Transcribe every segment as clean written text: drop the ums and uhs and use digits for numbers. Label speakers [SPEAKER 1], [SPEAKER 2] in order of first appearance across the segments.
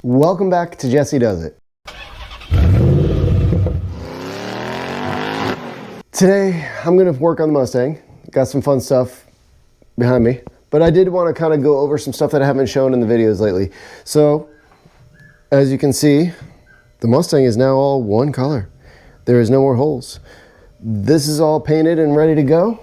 [SPEAKER 1] Welcome back to Jesse Does It. Today, I'm gonna work on the Mustang. Got some fun stuff behind me, but I did want to kind of go over some stuff that I haven't shown in the videos lately. So, as you can see, the Mustang is now all one color. There is no more holes. This is all painted and ready to go.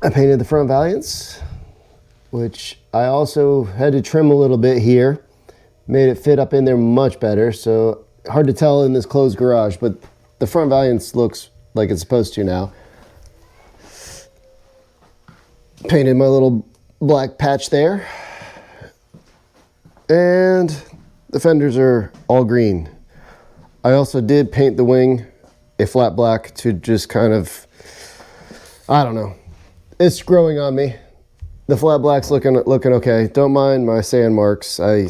[SPEAKER 1] I painted the front valiants, which I also had to trim a little bit here. Made it fit up in there much better, so hard to tell in this closed garage, but the front valiance looks like it's supposed to now. Painted my little black patch there. And the fenders are all green. I also did paint the wing a flat black to just kind of, I don't know. It's growing on me. The flat black's looking okay. Don't mind my sand marks. I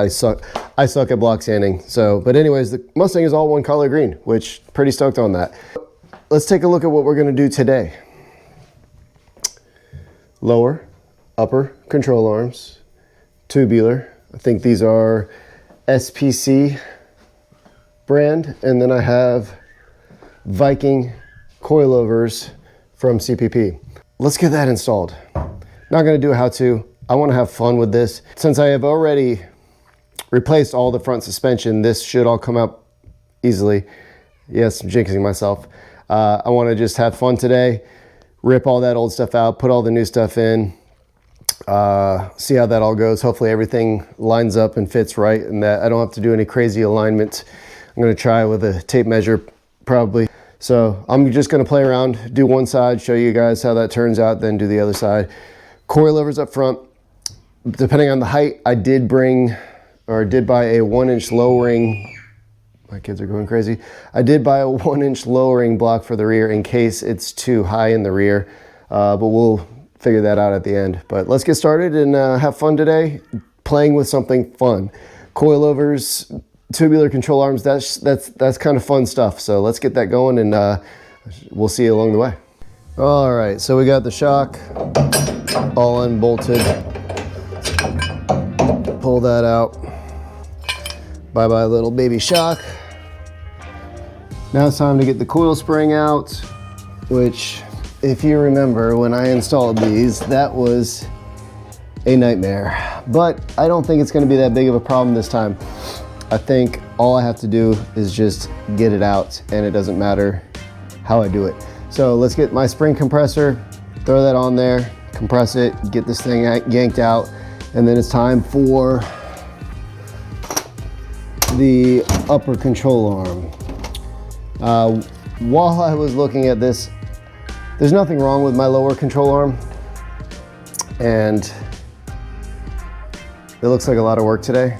[SPEAKER 1] suck at block sanding. So, but anyways, the Mustang is all one color green, which pretty stoked on that. Let's take a look at what we're gonna do today. Lower, upper control arms, tubular. I think these are SPC brand, and then I have Viking coilovers from CPP. Let's get that installed. Not gonna do a how-to. I wanna have fun with this. Since I have already replaced all the front suspension, this should all come out easily. Yes, I'm jinxing myself. I wanna just have fun today, rip all that old stuff out, put all the new stuff in, see how that all goes. Hopefully everything lines up and fits right and that I don't have to do any crazy alignment. I'm gonna try with a tape measure probably. So I'm just gonna play around, do one side, show you guys how that turns out, then do the other side. Coilovers up front. Depending on the height, I did buy a 1-inch lowering. My kids are going crazy. I did buy a 1-inch lowering block for the rear in case it's too high in the rear, but we'll figure that out at the end. But let's get started and have fun today, playing with something fun. Coilovers, tubular control arms, that's kind of fun stuff. So let's get that going and we'll see you along the way. All right, so we got the shock all unbolted. Pull that out. Bye-bye little baby shock. Now it's time to get the coil spring out, which if you remember when I installed these, that was a nightmare. But I don't think it's gonna be that big of a problem this time. I think all I have to do is just get it out and it doesn't matter how I do it. So let's get my spring compressor, throw that on there, compress it, get this thing yanked out, and then it's time for the upper control arm. While I was looking at this, there's nothing wrong with my lower control arm, and it looks like a lot of work today.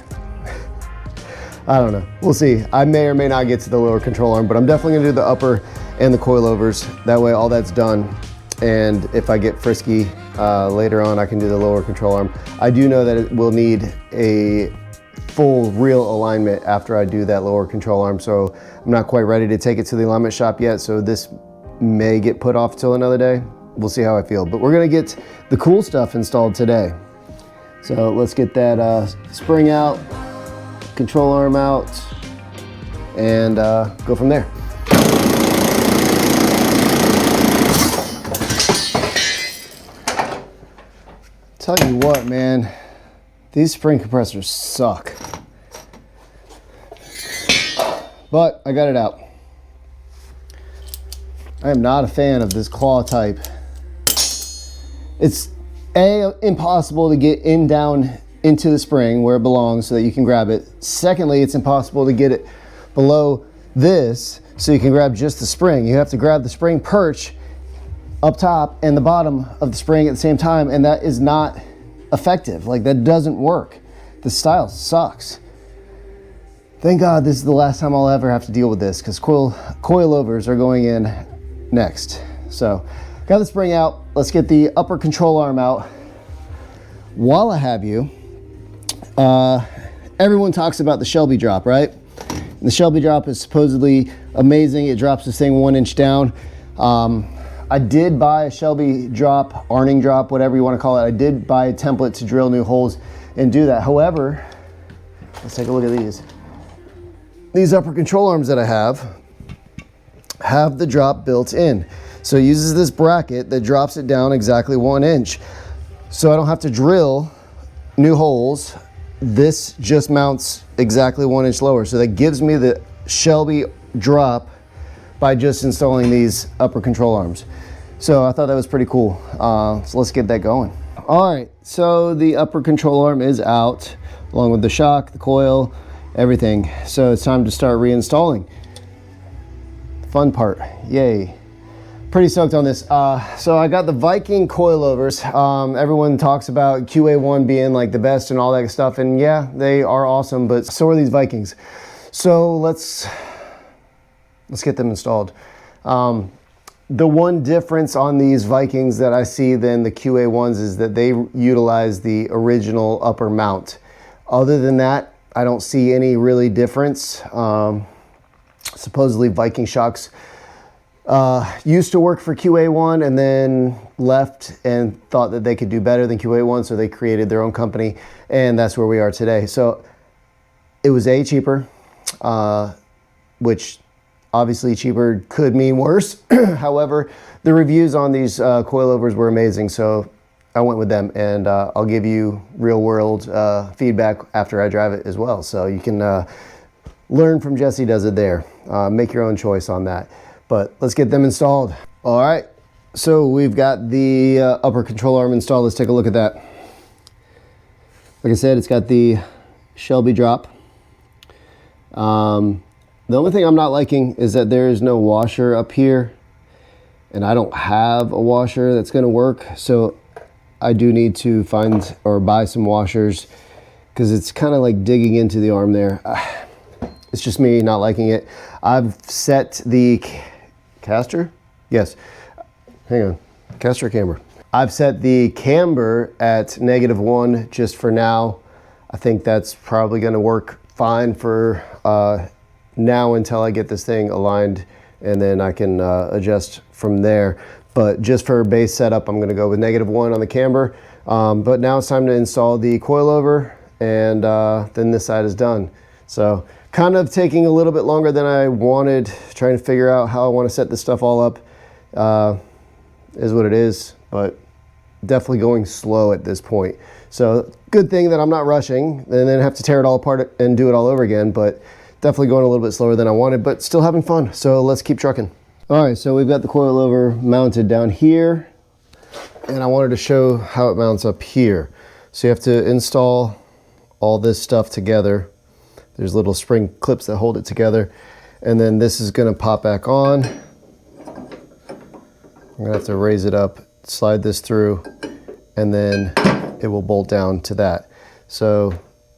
[SPEAKER 1] I don't know, we'll see. I may or may not get to the lower control arm, but I'm definitely gonna do the upper and the coilovers. That way all that's done. And if I get frisky later on, I can do the lower control arm. I do know that it will need a full real alignment after I do that lower control arm. So I'm not quite ready to take it to the alignment shop yet. So this may get put off till another day. We'll see how I feel, but we're gonna get the cool stuff installed today. So let's get that spring out, control arm out, and go from there. Tell you what, man, these spring compressors suck. But I got it out. I am not a fan of this claw type. It's impossible to get down into the spring where it belongs so that you can grab it. Secondly, it's impossible to get it below this so you can grab just the spring. You have to grab the spring perch up top and the bottom of the spring at the same time, and that is not effective. Like, that doesn't work. The style sucks. Thank God this is the last time I'll ever have to deal with this, because coilovers are going in next. So got the spring out. Let's get the upper control arm out. While I have you, everyone talks about the Shelby drop, right? And the Shelby drop is supposedly amazing. It drops this thing 1 inch down. I did buy a Shelby drop, Arning drop, whatever you want to call it. I did buy a template to drill new holes. and do that. However, let's take a look at these. These upper control arms that I have the drop built in. So it uses this bracket that drops it down exactly 1 inch. So I don't have to drill new holes. This just mounts exactly 1 inch lower. So that gives me the Shelby drop by just installing these upper control arms. So I thought that was pretty cool. So let's get that going. All right, so the upper control arm is out, along with the shock, the coil, everything. So it's time to start reinstalling. Fun part, yay. Pretty stoked on this. So I got the Viking coilovers. Everyone talks about QA1 being like the best and all that stuff, and yeah, they are awesome, but so are these Vikings. So let's get them installed. The one difference on these Vikings that I see than the QA1s is that they utilize the original upper mount. Other than that, I don't see any really difference. Supposedly Viking shocks used to work for QA1 and then left and thought that they could do better than QA1, so they created their own company, and that's where we are today. So it was cheaper, which obviously cheaper could mean worse. However, the reviews on these coilovers were amazing, so I went with them, and I'll give you real world feedback after I drive it as well. So you can learn from Jesse does it there. Make your own choice on that. But let's get them installed. All right, so we've got the upper control arm installed. Let's take a look at that. Like I said, it's got the Shelby drop. The only thing I'm not liking is that there is no washer up here, and I don't have a washer that's gonna work. So I do need to find or buy some washers, because it's kind of like digging into the arm there. It's just me not liking it. I've set the caster? Yes, hang on, caster or camber? I've set the camber at -1 just for now. I think that's probably gonna work fine for now until I get this thing aligned, and then I can adjust from there. But just for base setup, I'm gonna go with -1 on the camber. But now it's time to install the coilover, and then this side is done. So kind of taking a little bit longer than I wanted, trying to figure out how I want to set this stuff all up. Is what it is, but definitely going slow at this point. So good thing that I'm not rushing and then have to tear it all apart and do it all over again, but definitely going a little bit slower than I wanted, but still having fun. So let's keep trucking. All right, so we've got the coilover mounted down here, and I wanted to show how it mounts up here. So you have to install all this stuff together. There's little spring clips that hold it together, and then this is gonna pop back on. I'm gonna have to raise it up, slide this through, and then it will bolt down to that. So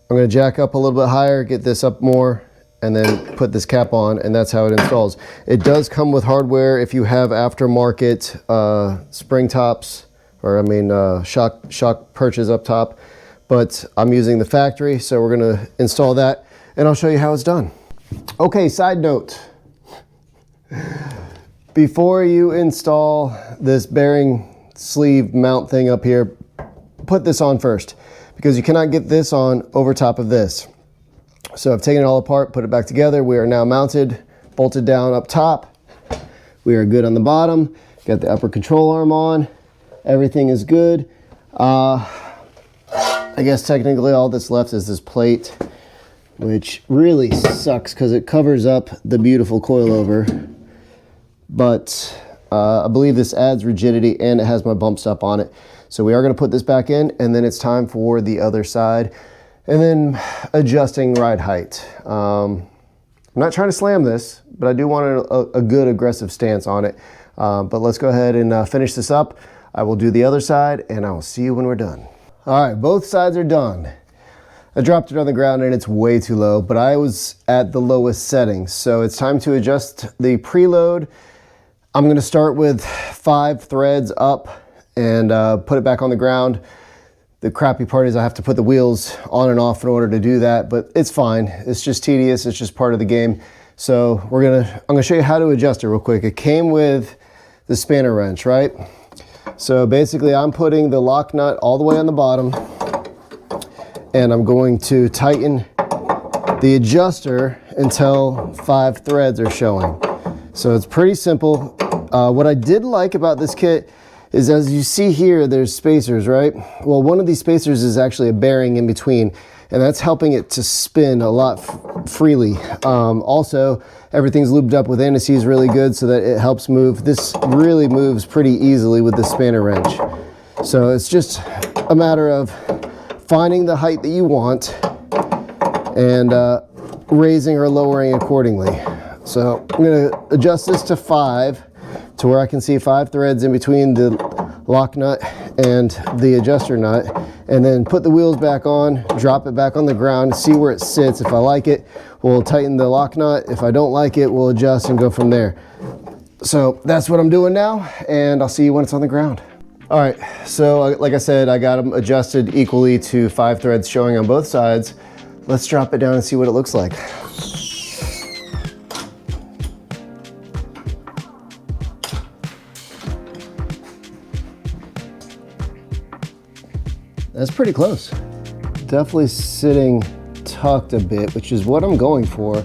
[SPEAKER 1] I'm gonna jack up a little bit higher, get this up more, and then put this cap on, and that's how it installs. It does come with hardware if you have aftermarket spring tops, or I mean shock perches up top, but I'm using the factory, so we're gonna install that, and I'll show you how it's done. Okay, side note. Before you install this bearing sleeve mount thing up here, put this on first, because you cannot get this on over top of this. So I've taken it all apart, put it back together. We are now mounted, bolted down up top. We are good on the bottom. Got the upper control arm on. Everything is good. I guess technically all that's left is this plate, which really sucks because it covers up the beautiful coilover. But I believe this adds rigidity, and it has my bump stop on it. So we are going to put this back in, and then it's time for the other side, and then adjusting ride height. I'm not trying to slam this, but I do want a good aggressive stance on it. But let's go ahead and finish this up. I will do the other side, and I will see you when we're done. All right, both sides are done. I dropped it on the ground and it's way too low, but I was at the lowest setting. So it's time to adjust the preload. I'm gonna start with 5 threads up and put it back on the ground. The crappy part is I have to put the wheels on and off in order to do that, but it's fine. It's just tedious, it's just part of the game. So I'm gonna show you how to adjust it real quick. It came with the spanner wrench, right? So basically I'm putting the lock nut all the way on the bottom, and I'm going to tighten the adjuster until 5 threads are showing. So it's pretty simple. What I did like about this kit is, as you see here, there's spacers, right? Well, one of these spacers is actually a bearing in between, and that's helping it to spin a lot freely. Also, everything's lubed up with anti-seize really good so that it helps move. This really moves pretty easily with the spanner wrench. So it's just a matter of finding the height that you want and raising or lowering accordingly. So I'm going to adjust this to 5 to where I can see 5 threads in between the lock nut and the adjuster nut, and then put the wheels back on, drop it back on the ground, see where it sits. If I like it, we'll tighten the lock nut. If I don't like it, we'll adjust and go from there. So that's what I'm doing now, and I'll see you when it's on the ground. All right, so like I said, I got them adjusted equally to 5 threads showing on both sides. Let's drop it down and see what it looks like. That's pretty close. Definitely sitting tucked a bit, which is what I'm going for.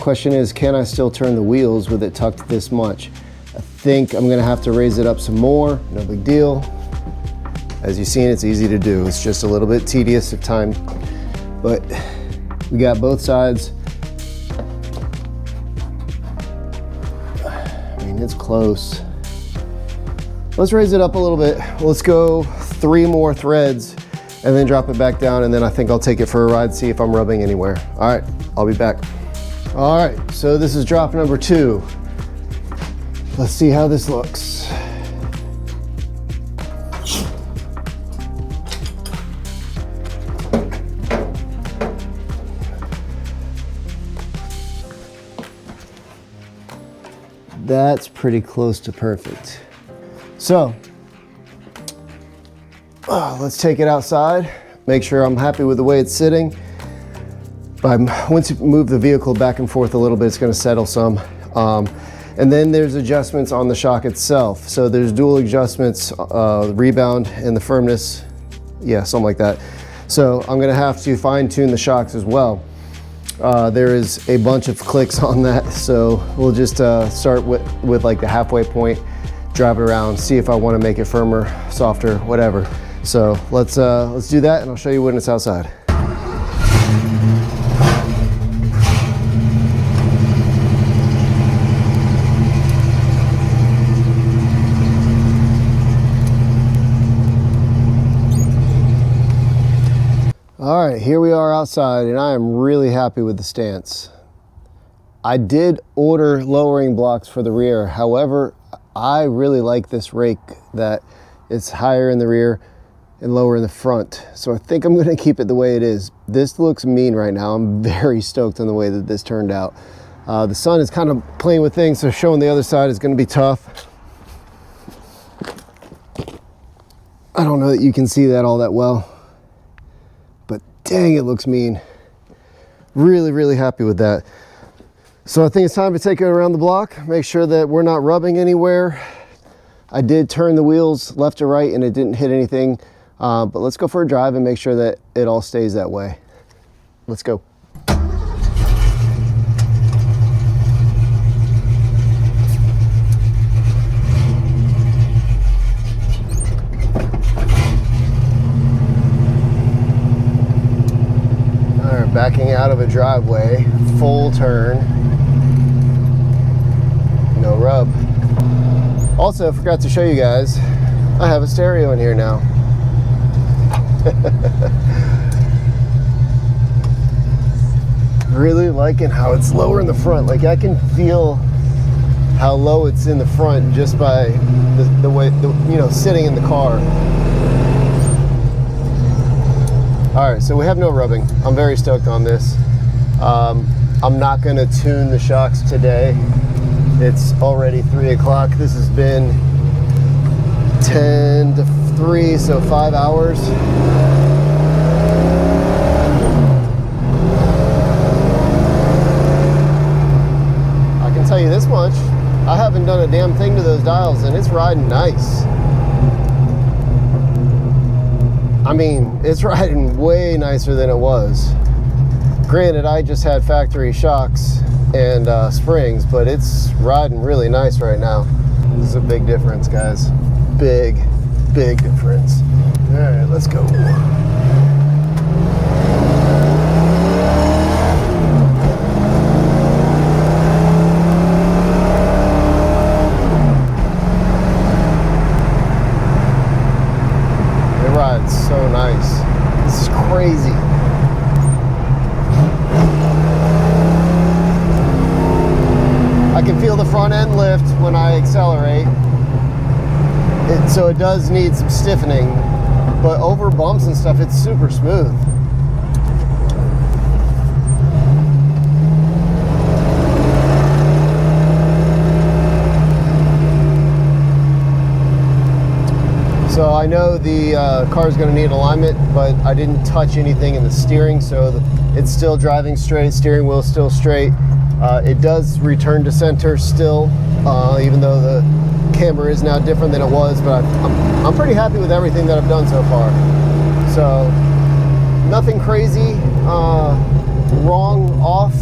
[SPEAKER 1] Question is, can I still turn the wheels with it tucked this much? I think I'm gonna have to raise it up some more, no big deal. As you've seen, it's easy to do. It's just a little bit tedious of time, but we got both sides. I mean, it's close. Let's raise it up a little bit. Let's go 3 more threads and then drop it back down, and then I think I'll take it for a ride, see if I'm rubbing anywhere. All right, I'll be back. All right, so this is drop number 2. Let's see how this looks. That's pretty close to perfect. So, let's take it outside, make sure I'm happy with the way it's sitting. Once you move the vehicle back and forth a little bit, it's going to settle some. And then there's adjustments on the shock itself. So there's dual adjustments, rebound and the firmness, yeah, something like that. So I'm going to have to fine tune the shocks as well. There is a bunch of clicks on that, so we'll just start with like the halfway point, drive it around, see if I want to make it firmer, softer, whatever. So let's do that, and I'll show you when it's outside. All right, here we are outside, and I am really happy with the stance. I did order lowering blocks for the rear. However, I really like this rake that it's higher in the rear and lower in the front. So I think I'm gonna keep it the way it is. This looks mean right now. I'm very stoked on the way that this turned out. The sun is kind of playing with things, so showing the other side is gonna be tough. I don't know that you can see that all that well, but dang, it looks mean. Really, really happy with that. So I think it's time to take it around the block, make sure that we're not rubbing anywhere. I did turn the wheels left to right and it didn't hit anything, but let's go for a drive and make sure that it all stays that way. Let's go. All right, backing out of a driveway, full turn. No rub. Also, I forgot to show you guys, I have a stereo in here now. Really liking how it's lower in the front. Like, I can feel how low it's in the front just by the way, you know, sitting in the car. All right, so we have no rubbing. I'm very stoked on this. I'm not gonna tune the shocks today. It's already 3 o'clock. This has been 10 to 3, so 5 hours. I can tell you this much, I haven't done a damn thing to those dials and it's riding nice. I mean, it's riding way nicer than it was. Granted, I just had factory shocks and springs, but it's riding really nice right now. This is a big difference, guys. Big difference. All right, let's go. It rides so nice. This is crazy. I can feel the front end lift when I accelerate. So it does need some stiffening, but over bumps and stuff, it's super smooth. So I know the car is going to need alignment, but I didn't touch anything in the steering, so it's still driving straight, steering wheel still straight. It does return to center still, even though the camber is now different than it was, but I'm pretty happy with everything that I've done so far. So nothing crazy wrong, off,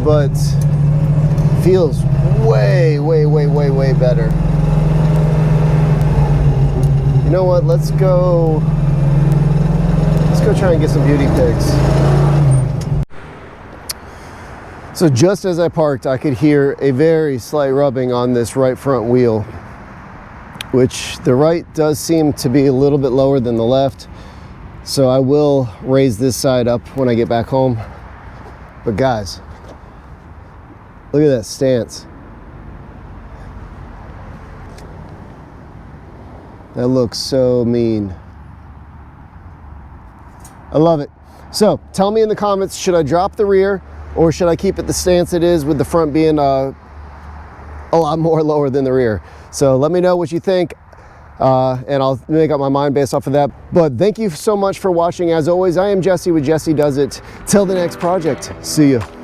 [SPEAKER 1] but feels way better. You know what, let's go try and get some beauty pics. So just as I parked, I could hear a very slight rubbing on this right front wheel, which the right does seem to be a little bit lower than the left. So I will raise this side up when I get back home. But guys, look at that stance. That looks so mean. I love it. So tell me in the comments, should I drop the rear or should I keep it the stance it is with the front being a lot more lower than the rear? So let me know what you think and I'll make up my mind based off of that. But thank you so much for watching. As always, I am Jesse with Jesse Does It. Till the next project, see ya.